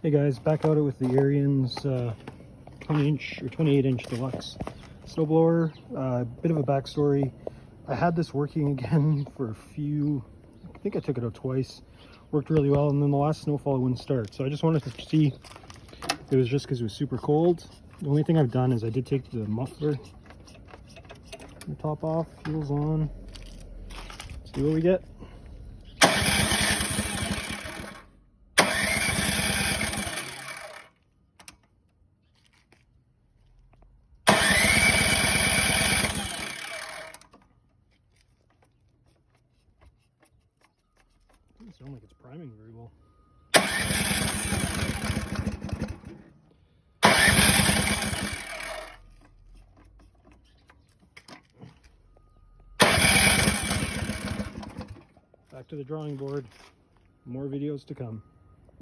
Hey guys, back at it with the Ariens 20-inch or 28-inch deluxe snowblower. Bit of a backstory. I had this working again for I think I took it out twice. Worked really well, and then the last snowfall it wouldn't start. So I just wanted to see if it was just because it was super cold. The only thing I've done is I did take the muffler, the top off, fuel's on. See what we get. Doesn't sound like it's priming very well. Back to the drawing board. More videos to come.